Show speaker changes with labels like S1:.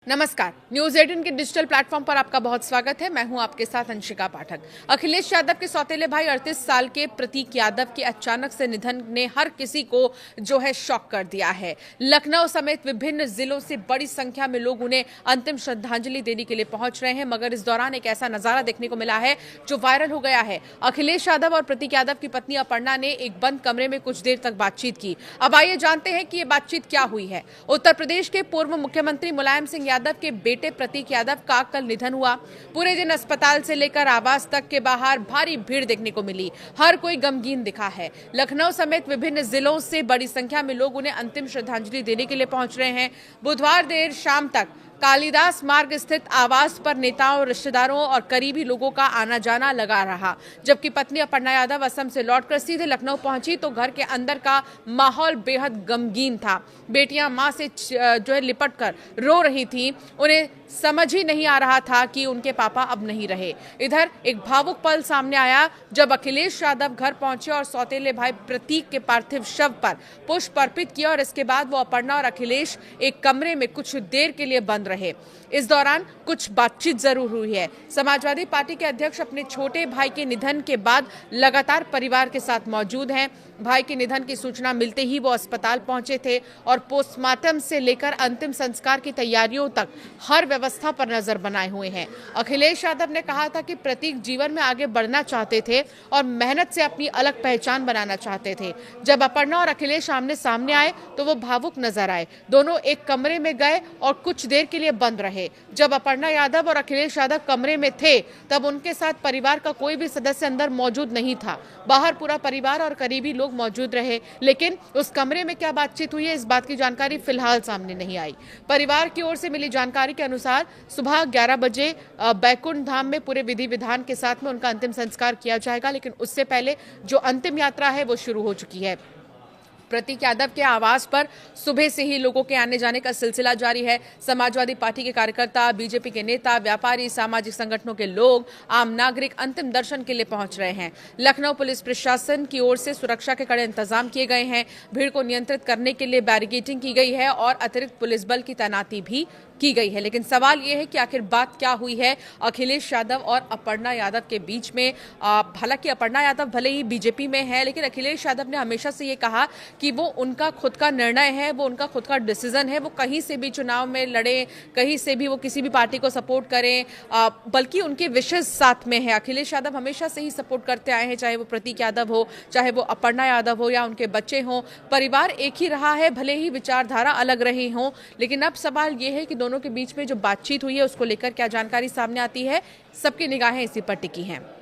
S1: नमस्कार, न्यूज 18 के digital platform पर आपका बहुत स्वागत है। मैं हूं आपके साथ अंशिका पाठक। अखिलेश यादव के सौतेले भाई 38 साल के प्रतीक यादव के अचानक से निधन ने हर किसी को शॉक कर दिया है। लखनऊ समेत विभिन्न जिलों से बड़ी संख्या में लोग उन्हें अंतिम श्रद्धांजलि देने के लिए पहुंच रहे हैं, मगर इस दौरान एक ऐसा नजारा देखने को मिला है जो वायरल हो गया है। अखिलेश यादव और प्रतीक यादव की पत्नी अपर्णा ने एक बंद कमरे में कुछ देर तक बातचीत की। अब आइए जानते हैं कि ये बातचीत क्या हुई है। उत्तर प्रदेश के पूर्व मुख्यमंत्री मुलायम सिंह यादव के बेटे प्रतीक यादव का कल निधन हुआ। पूरे दिन अस्पताल से लेकर आवास तक के बाहर भारी भीड़ देखने को मिली। हर कोई गमगीन दिखा है। लखनऊ समेत विभिन्न जिलों से बड़ी संख्या में लोग उन्हें अंतिम श्रद्धांजलि देने के लिए पहुंच रहे हैं। बुधवार देर शाम तक कालिदास मार्ग स्थित आवास पर नेताओं, रिश्तेदारों और करीबी लोगों का आना जाना लगा रहा। जबकि पत्नी अपर्णा यादव असम से लौटकर सीधे लखनऊ पहुंची तो घर के अंदर का माहौल बेहद गमगीन था। बेटियां मां से लिपट कर रो रही थीं। उन्हें समझ ही नहीं आ रहा था कि उनके पापा अब नहीं रहे। इधर एक भावुक पल सामने आया जब अखिलेश यादव घर पहुंचे और सौतेले भाई प्रतीक के पार्थिव शव पर पुष्प अर्पित किया और इसके बाद वो अपर्णा और अखिलेश एक कमरे में कुछ देर के लिए बंद रहे। इस दौरान कुछ बातचीत जरूर हुई है। समाजवादी पार्टी के अध्यक्ष अपने छोटे भाई के निधन के बाद लगातार परिवार के साथ मौजूद हैं। भाई के निधन की सूचना मिलते ही वो अस्पताल पहुंचे थे और पोस्टमार्टम से लेकर अंतिम संस्कार की तैयारियों तक हर व्यवस्था पर नजर बनाए हुए हैं। अखिलेश यादव ने कहा था कि प्रतीक जीवन में आगे बढ़ना चाहते थे और मेहनत से अपनी अलग पहचान बनाना चाहते थे। जब अपर्णा और अखिलेश आमने सामने आए तो वो भावुक नजर आए। दोनों एक कमरे में गए और कुछ देर के लिए बंद रहे। जब अपर्णा यादव और अखिलेश यादव कमरे में थे तब उनके साथ परिवार का कोई भी सदस्य अंदर मौजूद नहीं था। बाहर पूरा परिवार और करीबी लोग मौजूद रहे, लेकिन उस कमरे में क्या बातचीत हुई है इस बात की जानकारी फिलहाल सामने नहीं आई। परिवार की ओर से मिली जानकारी के अनुसार सुबह 11 बजे बैकुंठ धाम में पूरे विधि विधान के साथ में उनका अंतिम संस्कार किया जाएगा, लेकिन उससे पहले जो अंतिम यात्रा है वो शुरू हो चुकी है। प्रतीक यादव के आवास पर सुबह से ही लोगों के आने जाने का सिलसिला जारी है। समाजवादी पार्टी के कार्यकर्ता, बीजेपी के नेता, व्यापारी, सामाजिक संगठनों के लोग, आम नागरिक अंतिम दर्शन के लिए पहुंच रहे हैं। लखनऊ पुलिस प्रशासन की ओर से सुरक्षा के कड़े इंतजाम किए गए हैं। भीड़ को नियंत्रित करने के लिए बैरिकेडिंग की गई है और अतिरिक्त पुलिस बल की तैनाती भी की गई है। लेकिन सवाल यह है कि आखिर बात क्या हुई है अखिलेश यादव और अपर्णा यादव के बीच में। हालांकि अपर्णा यादव भले ही बीजेपी में है, लेकिन अखिलेश यादव ने हमेशा से ये कहा कि वो उनका खुद का निर्णय है, वो उनका खुद का डिसीजन है। वो कहीं से भी चुनाव में लड़े, कहीं से भी वो किसी भी पार्टी को सपोर्ट करें, बल्कि उनके विशेष साथ में है। अखिलेश यादव हमेशा से ही सपोर्ट करते आए हैं, चाहे वो प्रतीक यादव हो, चाहे वो अपर्णा यादव हो या उनके बच्चे हों। परिवार एक ही रहा है, भले ही विचारधारा अलग रही हों। लेकिन अब सवाल ये है कि दोनों के बीच में जो बातचीत हुई है उसको लेकर क्या जानकारी सामने आती है। सबकी निगाहें इसी पर टिकी हैं।